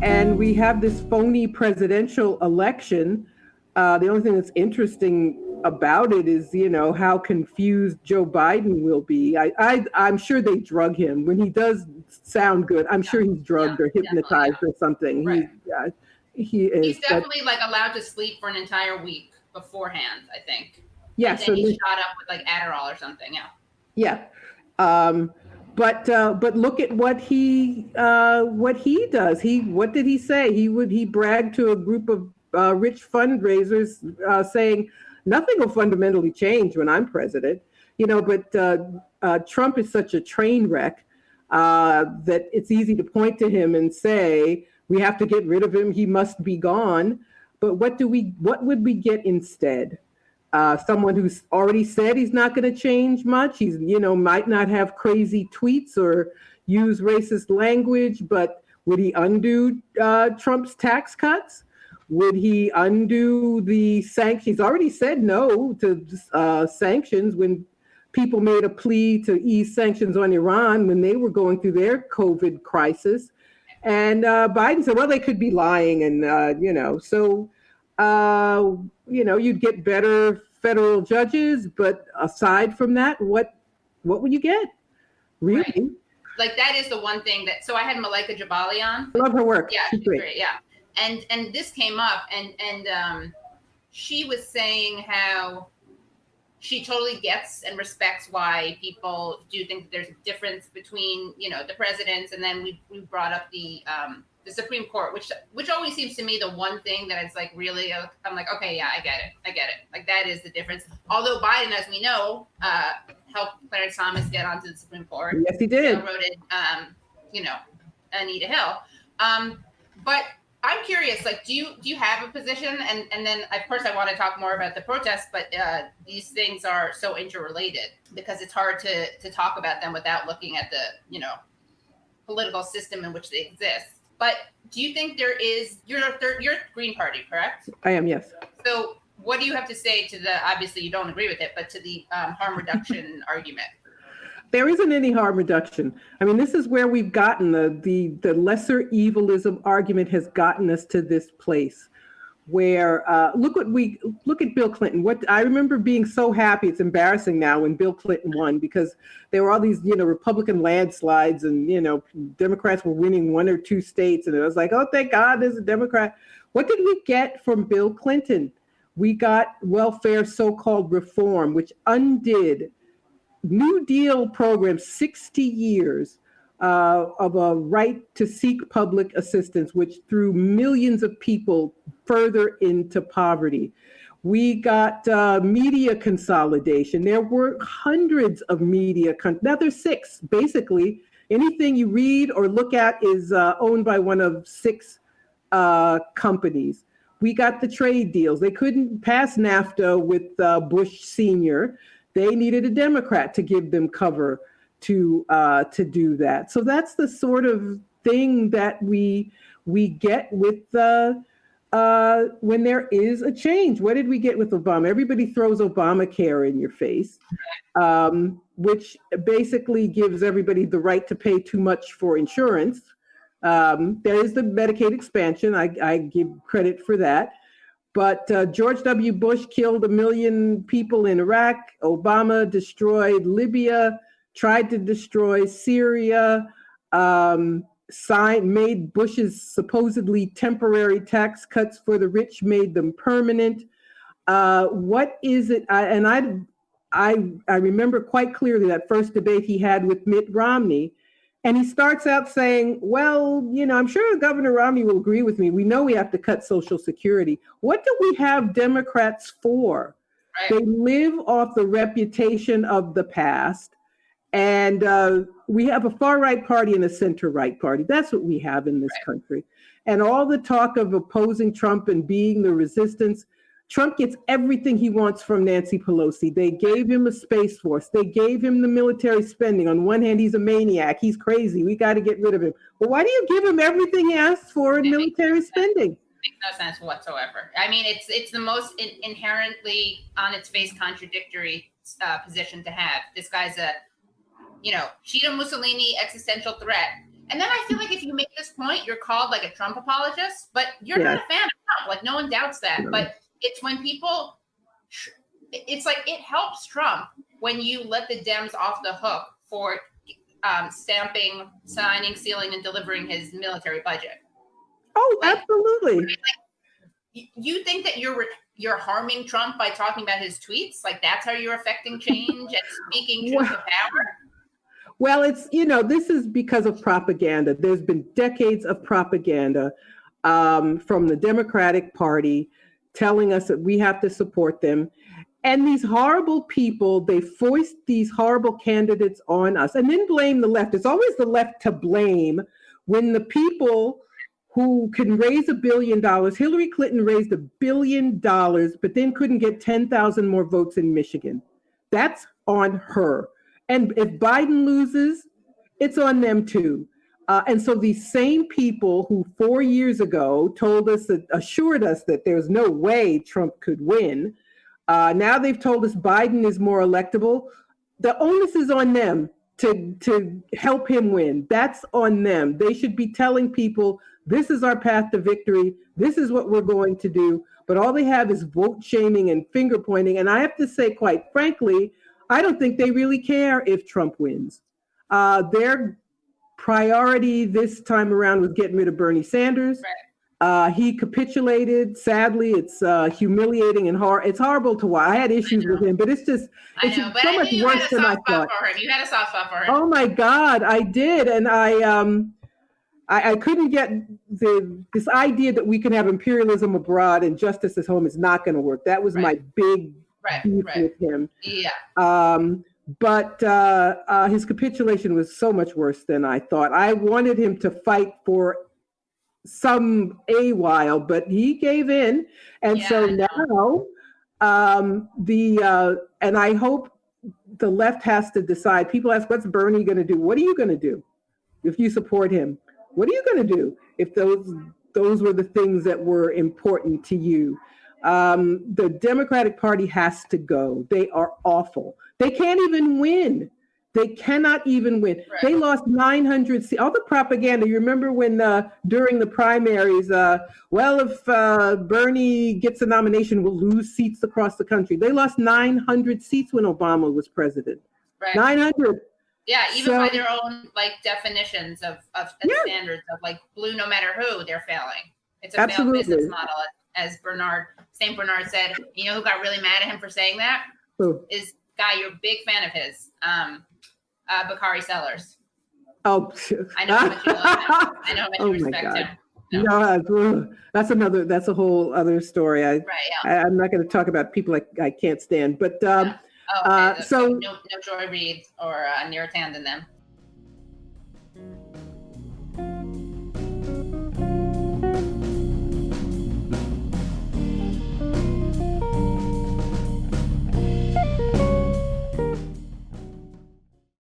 And we have this phony presidential election. The only thing that's interesting about it is, how confused Joe Biden will be. I'm sure they drug him when he does sound good. I'm sure he's drugged or hypnotized or something. Right. He is. He's definitely allowed to sleep for an entire week beforehand, I think. Yeah. And then he's shot up with Adderall or something. Yeah. Yeah. But look at what he does. What did he say? He bragged to a group of rich fundraisers saying nothing will fundamentally change when I'm president. But Trump is such a train wreck that it's easy to point to him and say we have to get rid of him. He must be gone. But what would we get instead? Someone who's already said he's not going to change much. He's, might not have crazy tweets or use racist language, but would he undo Trump's tax cuts? Would he undo the sanctions? He's already said no to sanctions when people made a plea to ease sanctions on Iran when they were going through their COVID crisis. And Biden said, well, they could be lying. And, you'd get better federal judges. But aside from that, what would you get? Really? Right. That is the one thing so I had Malika Jabali on. I love her work. Yeah, she's great. Yeah. And this came up and she was saying how she totally gets and respects why people do think that there's a difference between, the presidents. And then we brought up the Supreme Court, which always seems to me the one thing that it's really, I'm like, okay, yeah, I get it. That is the difference. Although Biden, as we know, helped Clarence Thomas get onto the Supreme Court. Yes, he did. Railroaded, Anita Hill. But I'm curious, do you have a position? And then, of course, I want to talk more about the protests, but these things are so interrelated because it's hard to talk about them without looking at the, political system in which they exist. But do you think there is, you're Green Party, correct? I am, yes. So what do you have to say to obviously you don't agree with it, but to the harm reduction argument? There isn't any harm reduction. I mean, this is where we've gotten the lesser evilism argument has gotten us to this place where look at Bill Clinton. What I remember being so happy, it's embarrassing now when Bill Clinton won because there were all these, Republican landslides and, Democrats were winning one or two states. And it was like, oh, thank God there's a Democrat. What did we get from Bill Clinton? We got welfare so-called reform, which undid New Deal program, 60 years of a right to seek public assistance, which threw millions of people further into poverty. We got media consolidation. There were hundreds of media. Now there's 6, basically. Anything you read or look at is owned by one of 6 companies. We got the trade deals. They couldn't pass NAFTA with Bush Sr. They needed a Democrat to give them cover to do that. So that's the sort of thing that we get with when there is a change. What did we get with Obama? Everybody throws Obamacare in your face, which basically gives everybody the right to pay too much for insurance. There is the Medicaid expansion. I give credit for that. But George W. Bush killed 1 million people in Iraq. Obama destroyed Libya, tried to destroy Syria, made Bush's supposedly temporary tax cuts for the rich, made them permanent. What is it? I remember quite clearly that first debate he had with Mitt Romney. And he starts out saying, well, I'm sure Governor Romney will agree with me. We know we have to cut Social Security. What do we have Democrats for? Right. They live off the reputation of the past. And we have a far-right party and a center-right party. That's what we have in this country. And all the talk of opposing Trump and being the resistance, Trump gets everything he wants from Nancy Pelosi. They gave him a space force. They gave him the military spending. On one hand, he's a maniac. He's crazy. We got to get rid of him. Well, why do you give him everything he asks for in military spending? Makes no sense whatsoever. I mean, it's the most inherently on its face contradictory position to have. This guy's a, Cheetah Mussolini existential threat. And then I feel like if you make this point, you're called like a Trump apologist, but you're not a fan of Trump. Like no one doubts that. No. But it's when people, it's like it helps Trump when you let the Dems off the hook for stamping, signing, sealing, and delivering his military budget. Oh, like, absolutely. Like, you think that you're harming Trump by talking about his tweets? Like that's how you're affecting change and speaking truth to power? Well, it's, this is because of propaganda. There's been decades of propaganda from the Democratic Party telling us that we have to support them. And these horrible people, they foist these horrible candidates on us and then blame the left. It's always the left to blame when the people who can raise $1 billion, Hillary Clinton raised $1 billion, but then couldn't get 10,000 more votes in Michigan. That's on her. And if Biden loses, it's on them too. And so these same people who 4 years ago assured us that there's no way Trump could win, now they've told us Biden is more electable. The onus is on them to help him win. That's on them. They should be telling people, this is our path to victory. This is what we're going to do. But all they have is vote shaming and finger pointing. And I have to say, quite frankly, I don't think they really care if Trump wins. Their priority this time around was getting rid of Bernie Sanders. Right. He capitulated. Sadly, it's humiliating and it's horrible to watch. I had issues with him, but it's so much worse than I thought. You had a soft spot for him. Oh my God, I did, and I couldn't get this idea that we can have imperialism abroad and justice at home is not going to work. That was my big beef with him. Yeah. But his capitulation was so much worse than I thought. I wanted him to fight for a while, but he gave in. And so now and I hope the left has to decide. People ask, what's Bernie going to do? What are you going to do if you support him? What are you going to do if those were the things that were important to you? The Democratic Party has to go. They are awful. They can't even win. They cannot even win. Right. They lost 900 seats. All the propaganda. You remember when during the primaries, if Bernie gets a nomination, we'll lose seats across the country. They lost 900 seats when Obama was president. Right. 900. Yeah, even by their own definitions of standards of blue no matter who, they're failing. It's a failed business model, as St. Bernard said. You know who got really mad at him for saying that? Who? Is guy you're a big fan of his, Bakari Sellers. Oh, I know how much you love him. I know how much you respect him. No, that's a whole other story. I'm not going to talk about people I can't stand, but no Joy Reid or Neera Tanden them.